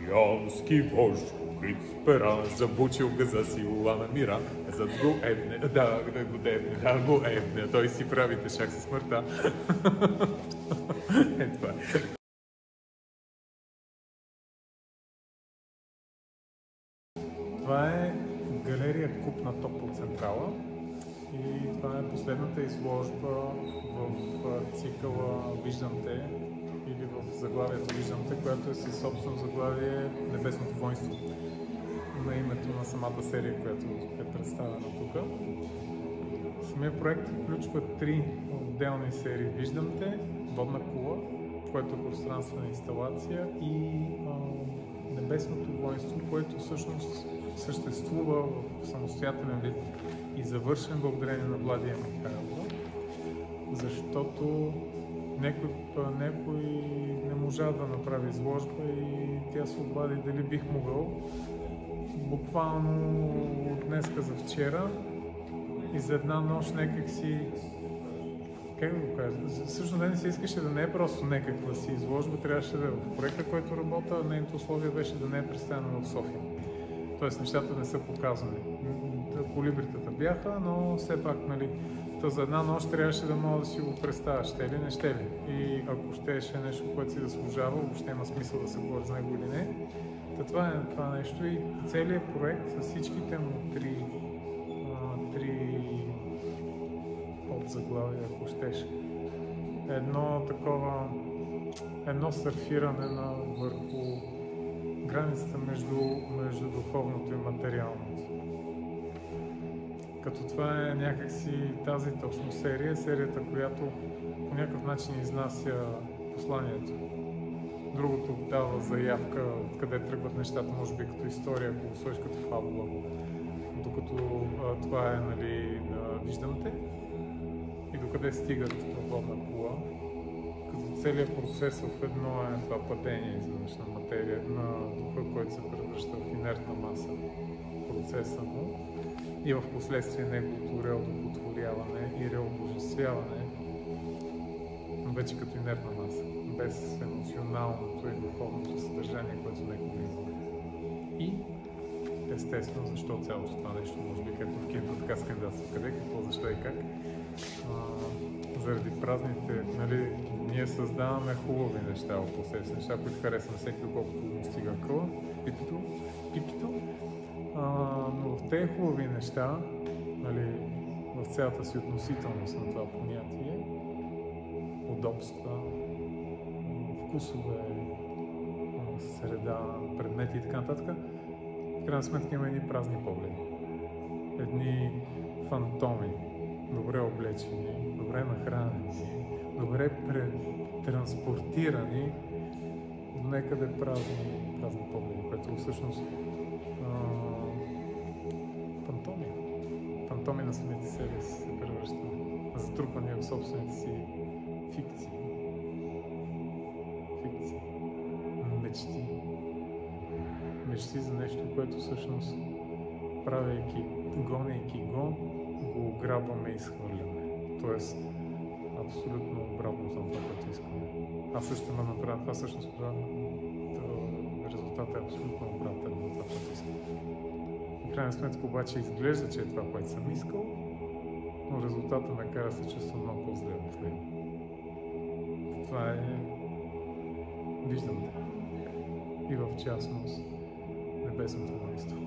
Янски вожд, укрит с пера, забучил га за сила на мира, зад го ебне, да го ебне, той си правите шах със смъртта. Това е. Това е галерия Куп на Топол Централа и това е последната изложба в цикъла Виждам те, или в заглавието Виждам те, която е със собствено заглавие Небесното воинство, на името на самата серия, която е представена тук. Самият проект включва 3 отделни серии Виждам те, Водна кула, което е пространствена инсталация, и Небесното воинство, което всъщност съществува в самостоятелен вид и завършен благодарение на Владия Михайлова, защото някой не можа да направи изложба и тя се обади дали бих могъл буквално от днеска за вчера и за една нощ някак си, как да го кажа, всъщност не се искаше да не е просто някаква си изложба, трябваше да е в проекта, който работа, нейното условие беше да не е представено в София. Тоест нещата не са показани. Колибритата бяха, но все пак, нали, то за една нощ трябваше да мога да си го представя, ще ли, не ще ли. И ако щеше нещо, което си заслужава, въобще има смисъл да се говори за него или не. Това е това нещо и целият проект с всичките му три подзаглавия, ако щеш. Едно сърфиране върху границата между духовното и материалното. Като това е някакси тази точно серията, която по някакъв начин изнася посланието. Другото дава заявка откъде тръгват нещата, може би като история, ако го сложиш като фабула. Докато това е, нали, Виждам те и докъде стигат в Водна кула. Като целият процес в едно е това падение изведнъж на материя, на духа, който се превръща в инертна маса, процеса му, и в последствие неговото реодохотворяване и реобожествяване, но вече като инертна маса, без емоционалното и духовното съдържание, което него има. И естествено, защо цялото това нещо, може би както в киното, така с кандидатство, къде, какво, защо и как. Заради празните, нали, ние създаваме хубави неща около себе си, неща, които харесваме всеки, колкото му стига къла, пипито. Но в тези хубави неща, нали, в цялата си относителност на това понятие, удобства, вкусове, среда, предмети и така нататък, в крайна сметка има едни празни погледи. Едни фантоми, добре облечени, добре нахранени, добре транспортирани до някъде празни погледи, което всъщност фантоми на самите себе си се превръща, затрупани в собствените си фикции, мечти за нещо, което всъщност, правейки, гонейки го ограбваме и изхвърляме. Тоест, абсолютно обратно на това, което искаме. Аз също ме направя това, всъщност резултатът е абсолютно обратен на това, което искам. В крайна сметка обаче изглежда, че е това, което съм искал, но резултатът ме кара да се чувствам много по-зле в него. Това е Виждам те. И в частност Небесното воинство.